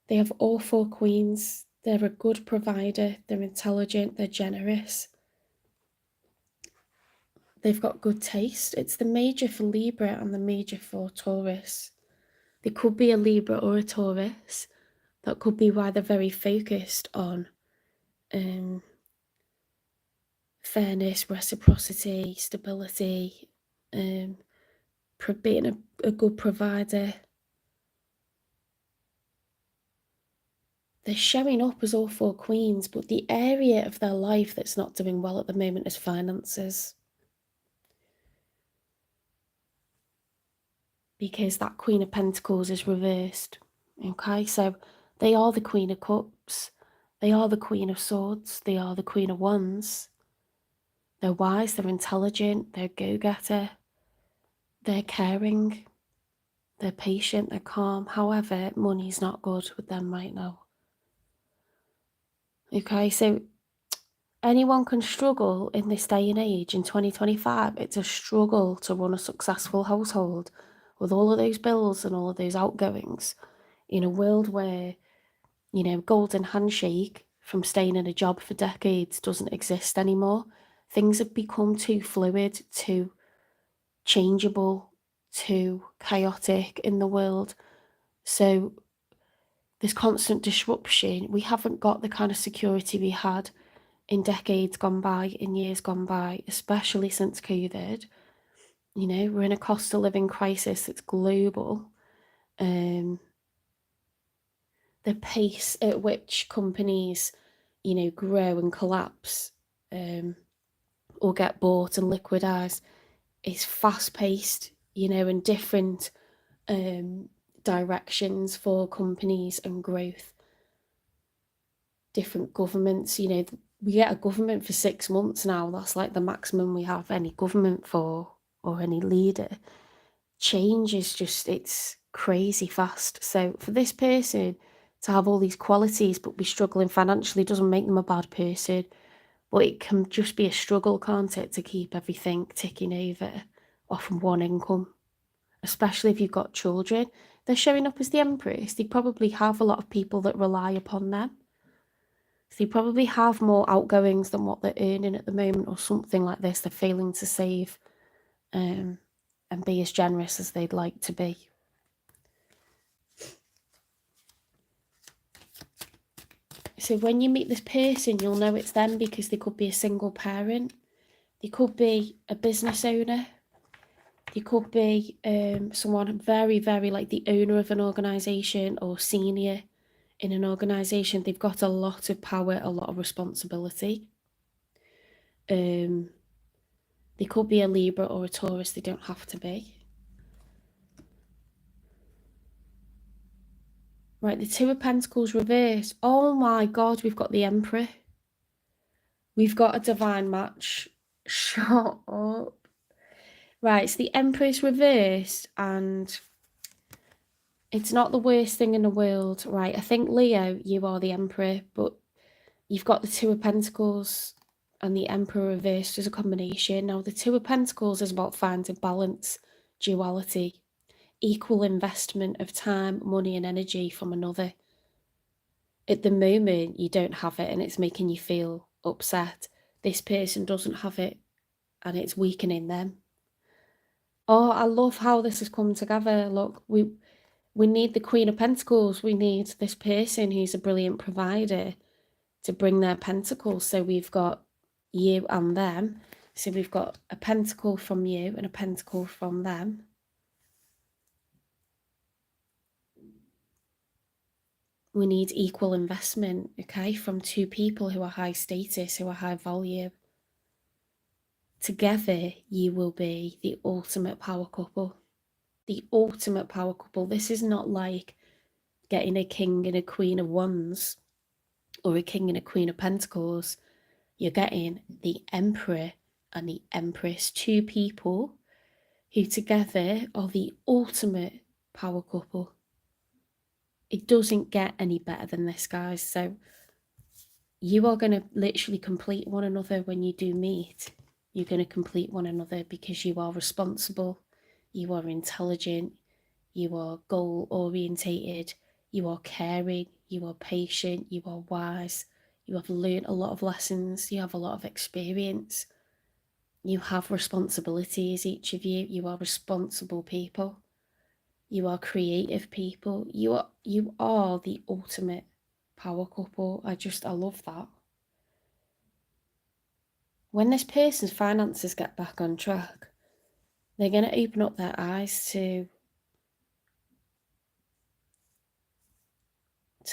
They have all 4 queens. They're a good provider. They're intelligent. They're generous. They've got good taste. It's the major for Libra and the major for Taurus. They could be a Libra or a Taurus. That could be why they're very focused on fairness, reciprocity, stability, being a good provider. They're showing up as all 4 queens, but the area of their life that's not doing well at the moment is finances. Because that Queen of Pentacles is reversed. Okay, so they are the Queen of Cups. They are the Queen of Swords. They are the Queen of Wands. They're wise, they're intelligent, they're go-getter. They're caring. They're patient, they're calm. However, money's not good with them right now. Okay, so anyone can struggle in this day and age in 2025. It's a struggle to run a successful household with all of those bills and all of those outgoings in a world where, you know, golden handshake from staying in a job for decades doesn't exist anymore. Things have become too fluid, too changeable, too chaotic in the world. So there's constant disruption. We haven't got the kind of security we had in decades gone by, in years gone by, especially since COVID. You know, we're in a cost of living crisis that's global. The pace at which companies, you know, grow and collapse or get bought and liquidized is fast paced, you know, and different directions for companies and growth. Different governments, you know, we get a government for 6 months now. That's like the maximum we have any government for, or any leader. Change is just, it's crazy fast. So for this person to have all these qualities but be struggling financially doesn't make them a bad person. But it can just be a struggle, can't it, to keep everything ticking over off one income, especially if you've got children. They're showing up as the Empress. They probably have a lot of people that rely upon them. So they probably have more outgoings than what they're earning at the moment or something like this. They're failing to save and be as generous as they'd like to be. So when you meet this person, you'll know it's them because they could be a single parent. They could be a business owner. They could be someone very, very like the owner of an organisation or senior in an organisation. They've got a lot of power, a lot of responsibility. They could be a Libra or a Taurus. They don't have to be. Right, the Two of Pentacles reverse. Oh my God, we've got the Emperor. We've got a divine match. Shut up. Right, so the Empress reversed, and it's not the worst thing in the world. Right, I think, Leo, you are the Emperor, but you've got the Two of Pentacles and the Emperor reversed as a combination. Now, the Two of Pentacles is about finding balance, duality, equal investment of time, money and energy from another. At the moment, you don't have it and it's making you feel upset. This person doesn't have it and it's weakening them. Oh, I love how this has come together. Look, we need the Queen of Pentacles. We need this person who's a brilliant provider to bring their pentacles. So we've got you and them. So we've got a pentacle from you and a pentacle from them. We need equal investment, okay, from two people who are high status, who are high value. Together, you will be the ultimate power couple. the ultimate power couple. This is not like getting a king and a queen of wands or a king and a queen of pentacles. You're getting the emperor and the empress, two people who together are the ultimate power couple. It doesn't get any better than this, guys. So you are going to literally complete one another when you do meet. You're going to complete one another because you are responsible, you are intelligent, you are goal orientated, you are caring, you are patient, you are wise, you have learned a lot of lessons, you have a lot of experience, you have responsibilities, each of you. You are responsible people, you are creative people, you are the ultimate power couple. I love that. When this person's finances get back on track, they're going to open up their eyes to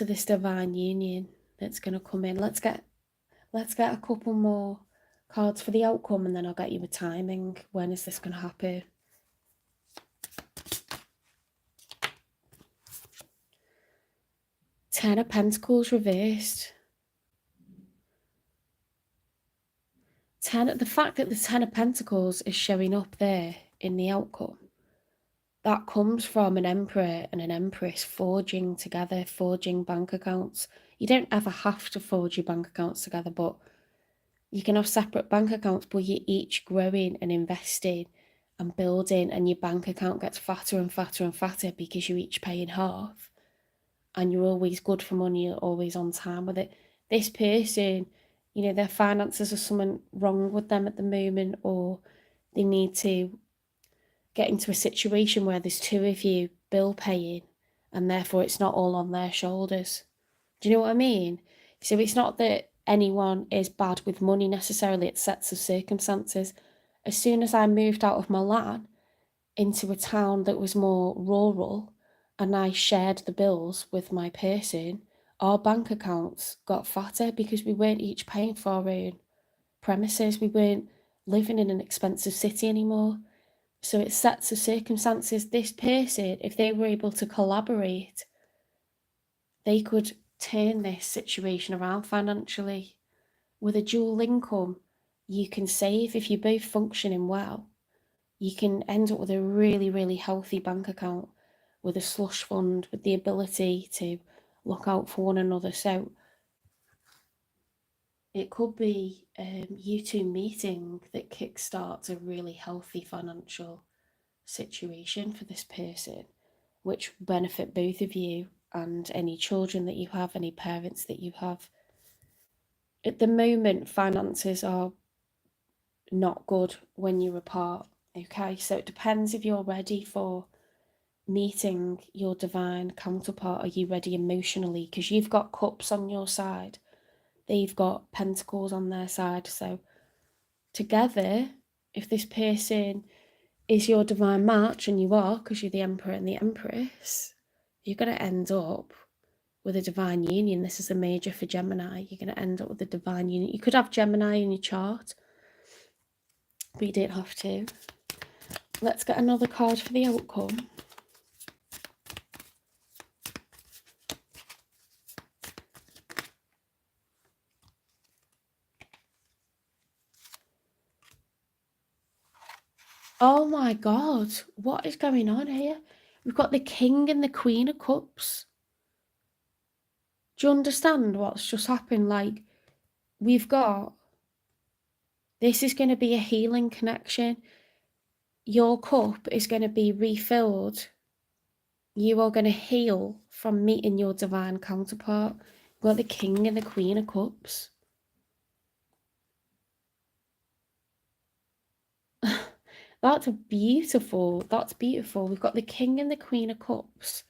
this divine union that's going to come in. Let's get a couple more cards for the outcome, and then I'll get you a timing. When is this going to happen? Ten of Pentacles reversed. The fact that the Ten of Pentacles is showing up there in the outcome, that comes from an emperor and an empress forging together, forging bank accounts. You don't ever have to forge your bank accounts together, but you can have separate bank accounts, but you're each growing and investing and building, and your bank account gets fatter and fatter and fatter because you're each paying half, and you're always good for money, you're always on time with it. This person, you know, their finances are something wrong with them at the moment, or they need to get into a situation where there's two of you bill paying, and therefore it's not all on their shoulders. Do you know what I mean? So it's not that anyone is bad with money necessarily, it's sets of circumstances. As soon as I moved out of Milan into a town that was more rural, and I shared the bills with my person, our bank accounts got fatter because we weren't each paying for our own premises. We weren't living in an expensive city anymore. So it sets of circumstances. This person, if they were able to collaborate, they could turn this situation around financially. With a dual income, you can save. If you're both functioning well, you can end up with a really, really healthy bank account, with a slush fund, with the ability to look out for one another. So it could be you two meeting that kickstarts a really healthy financial situation for this person, which benefit both of you and any children that you have, any parents that you have. At the moment, finances are not good when you're apart, okay? So it depends if you're ready for meeting your divine counterpart. Are you ready emotionally? Because you've got cups on your side, they've got pentacles on their side. So together, if this person is your divine match, and you are, because you're the emperor and the empress, you're going to end up with a divine union. This is a major for Gemini. You're going to end up with a divine union. You could have Gemini in your chart, but you don't have to. Let's get another card for the outcome. Oh my God, what is going on here? We've got the King and the Queen of Cups. Do you understand what's just happened? Like, we've got, this is going to be a healing connection. Your cup is going to be refilled. You are going to heal from meeting your divine counterpart. We've got the King and the Queen of Cups. That's beautiful. That's beautiful. We've got the King and the Queen of Cups.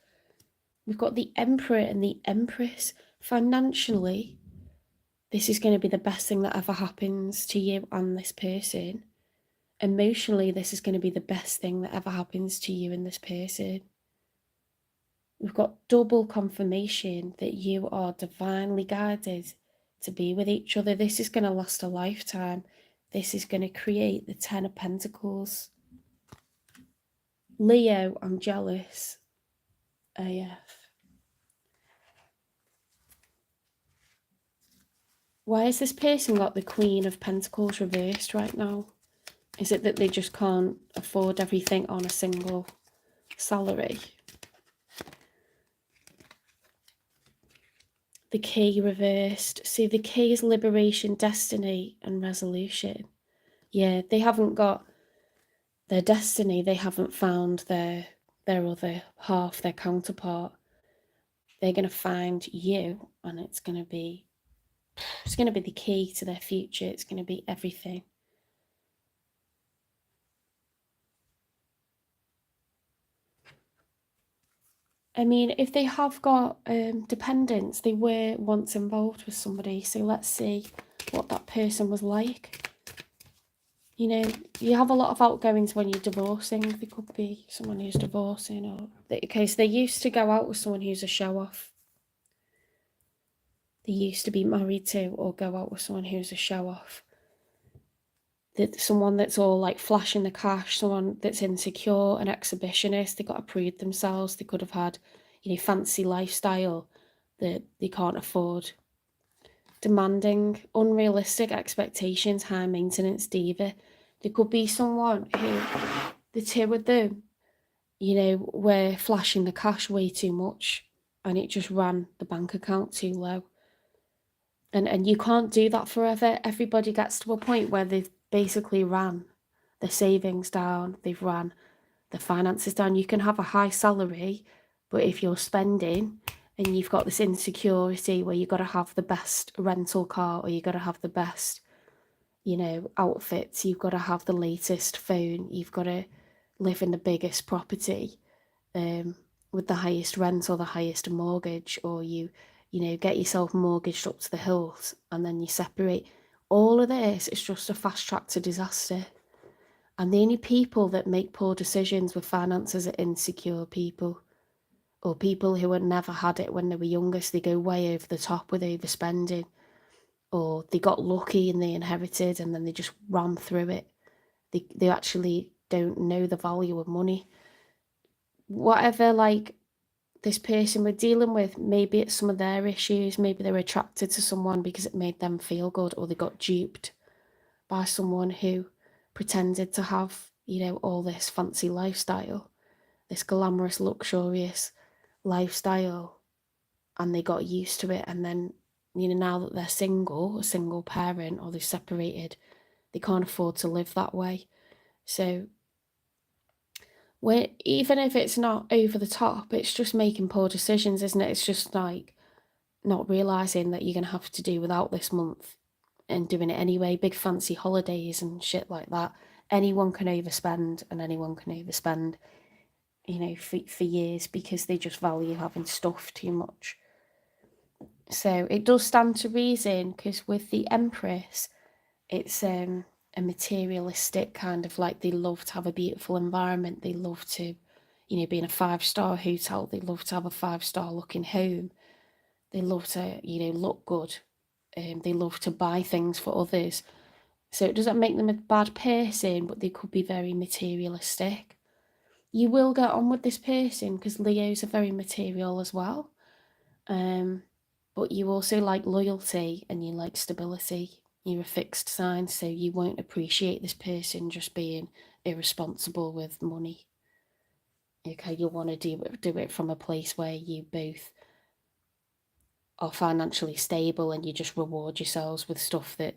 We've got the Emperor and the Empress. Financially, this is going to be the best thing that ever happens to you and this person. Emotionally, this is going to be the best thing that ever happens to you and this person. We've got double confirmation that you are divinely guided to be with each other. This is going to last a lifetime. This is going to create the Ten of Pentacles. Leo, I'm jealous. AF. Why has this person got the Queen of Pentacles reversed right now? Is it that they just can't afford everything on a single salary? The Key reversed. See, the Key is liberation, destiny, and resolution. Yeah, they haven't got their destiny. They haven't found their other half, their counterpart. They're going to find you, and it's going to be the key to their future. It's going to be everything. I mean, if they have got dependents, they were once involved with somebody. So let's see what that person was like. You know, you have a lot of outgoings when you're divorcing. There could be someone who's divorcing, or okay, so they used to go out with someone who's a show-off. They used to be married to or go out with someone who's a show-off. Someone that's all like flashing the cash, someone that's insecure, an exhibitionist. They got to prove themselves. They could have had, you know, fancy lifestyle that they can't afford. Demanding, unrealistic expectations, high maintenance diva. There could be someone who, the two of them, you know, were flashing the cash way too much and it just ran the bank account too low. And you can't do that forever. Everybody gets to a point where they've basically ran their savings down, they've ran the finances down. You can have a high salary, but if you're spending and you've got this insecurity where you've got to have the best rental car or you've got to have the best, you know, outfits, you've got to have the latest phone, you've got to live in the biggest property with the highest rent or the highest mortgage, or you know, get yourself mortgaged up to the hills and then you separate. All of this is just a fast track to disaster. And the only people that make poor decisions with finances are insecure people, or people who had never had it when they were younger, so they go way over the top with overspending, or they got lucky and they inherited and then they just ran through it. They actually don't know the value of money. Whatever, like, this person we're dealing with, maybe it's some of their issues, maybe they were attracted to someone because it made them feel good, or they got duped by someone who pretended to have, you know, all this fancy lifestyle, this glamorous, luxurious lifestyle, and they got used to it. And then, you know, now that they're single, a single parent, or they're separated, they can't afford to live that way. So even if it's not over the top, it's just making poor decisions, isn't it? It's just like not realising that you're going to have to do without this month and doing it anyway. Big fancy holidays and shit like that. Anyone can overspend, and anyone can overspend, you know, for years because they just value having stuff too much. So it does stand to reason, because with the Empress, it's a materialistic kind of, like, they love to have a beautiful environment. They love to, you know, be in a 5-star hotel. They love to have a 5-star looking home. They love to, you know, look good. They love to buy things for others. So it doesn't make them a bad person, but they could be very materialistic. You will get on with this person because Leos are very material as well. But you also like loyalty and you like stability. You're a fixed sign, so you won't appreciate this person just being irresponsible with money. Okay, you'll want to do it from a place where you both are financially stable and you just reward yourselves with stuff that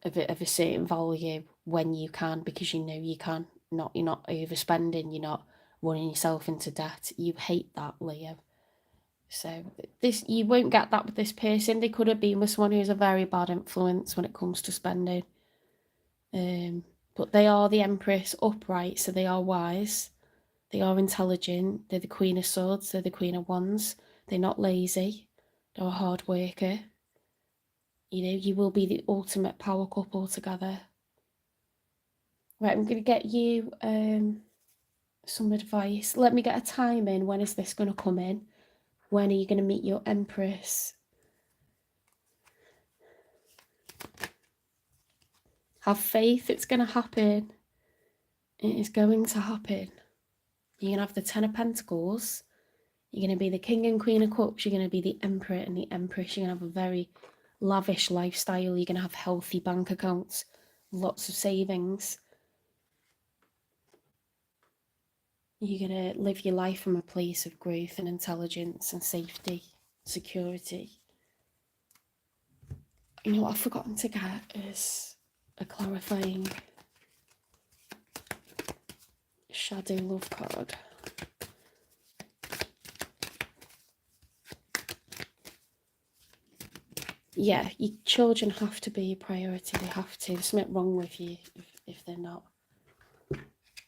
of a certain value when you can, because you know you can. You're not overspending, you're not running yourself into debt. You hate that, Leo. So this, you won't get that with this person. They could have been with someone who's a very bad influence when it comes to spending. But they are the Empress upright, so they are wise. They are intelligent. They're the Queen of Swords. They're the Queen of Wands. They're not lazy. They're a hard worker. You know, you will be the ultimate power couple together. Right, I'm going to get you some advice. Let me get a time in. When is this going to come in? When are you going to meet your Empress? Have faith, it's going to happen. It is going to happen. You're going to have the Ten of Pentacles. You're going to be the King and Queen of Cups. You're going to be the Emperor and the Empress. You're going to have a very lavish lifestyle. You're going to have healthy bank accounts, lots of savings. You're going to live your life from a place of growth and intelligence and safety, security. You know what I've forgotten to get is a clarifying shadow love card. Yeah, your children have to be a priority. They have to. There's something wrong with you if they're not.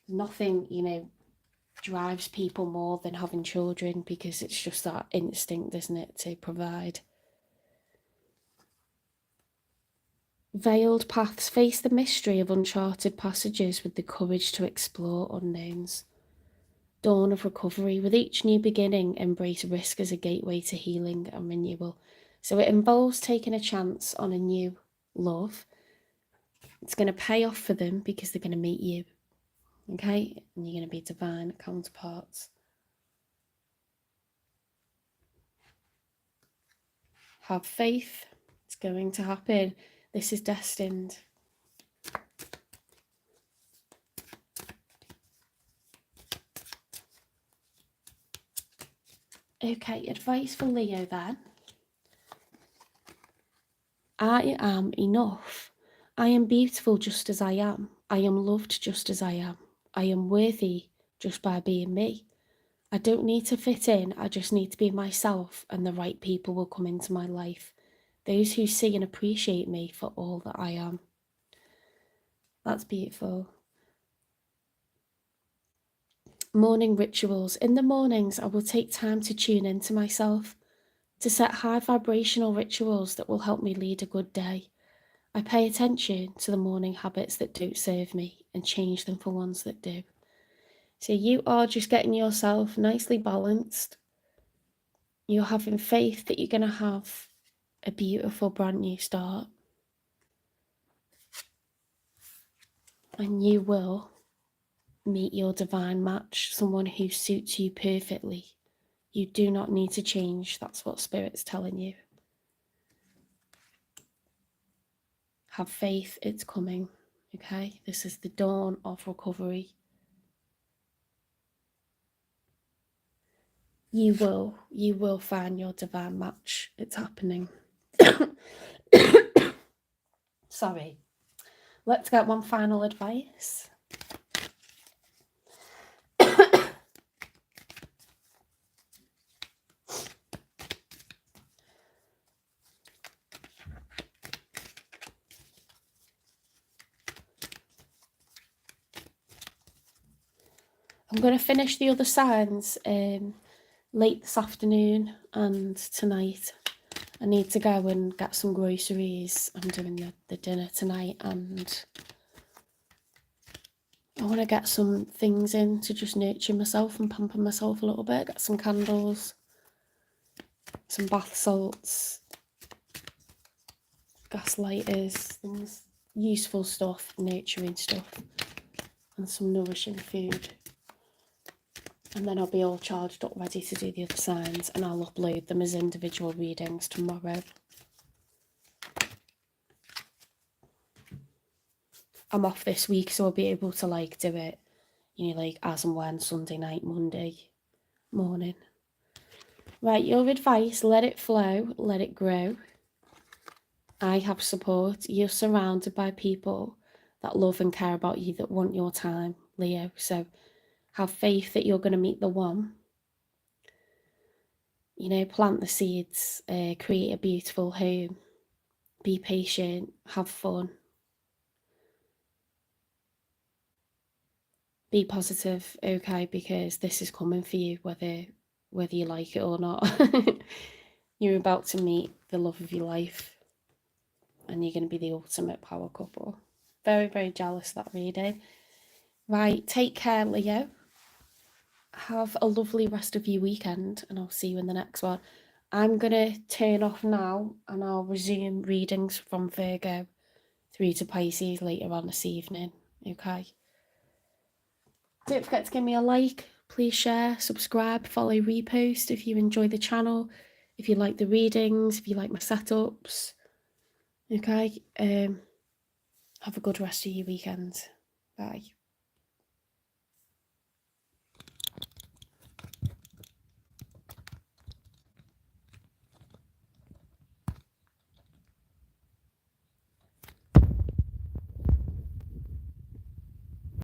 Nothing, you know, drives people more than having children, because it's just that instinct, isn't it, to provide. Veiled paths. Face the mystery of uncharted passages with the courage to explore unknowns. Dawn of recovery. With each new beginning, embrace risk as a gateway to healing and renewal. So it involves taking a chance on a new love. It's going to pay off for them because they're going to meet you. Okay? And you're going to be divine counterparts. Have faith. It's going to happen. This is destined. Okay, advice for Leo then. I am enough. I am beautiful just as I am. I am loved just as I am. I am worthy just by being me. I don't need to fit in. I just need to be myself, and the right people will come into my life. Those who see and appreciate me for all that I am. That's beautiful. Morning rituals. In the mornings, I will take time to tune into myself, to set high vibrational rituals that will help me lead a good day. I pay attention to the morning habits that don't serve me and change them for ones that do. So you are just getting yourself nicely balanced. You're having faith that you're going to have a beautiful brand new start. And you will meet your divine match, someone who suits you perfectly. You do not need to change. That's what Spirit's telling you. Have faith, it's coming. Okay? This is the dawn of recovery. You will find your divine match. It's happening. Sorry. Let's get one final advice. I'm going to finish the other signs late this afternoon and tonight. I need to go and get some groceries. I'm doing the dinner tonight, and I want to get some things in to just nurture myself and pamper myself a little bit. Get some candles, some bath salts, gas lighters, things, useful stuff, nurturing stuff, and some nourishing food. And then I'll be all charged up, ready to do the other signs, and I'll upload them as individual readings tomorrow. I'm off this week, so I'll be able to do it, as and when, Sunday night, Monday morning. Right, your advice, let it flow, let it grow. I have support. You're surrounded by people that love and care about you, that want your time, Leo. So have faith that you're going to meet the one. Plant the seeds, create a beautiful home, be patient, have fun. Be positive, okay, because this is coming for you, whether you like it or not. You're about to meet the love of your life, and you're going to be the ultimate power couple. Very, very jealous of that reading. Right, take care, Leo. Have a lovely rest of your weekend, and I'll see you in the next one. I'm going to turn off now, and I'll resume readings from Virgo through to Pisces later on this evening, okay? Don't forget to give me a like, please share, subscribe, follow, repost if you enjoy the channel, if you like the readings, if you like my setups. Okay, have a good rest of your weekend. Bye.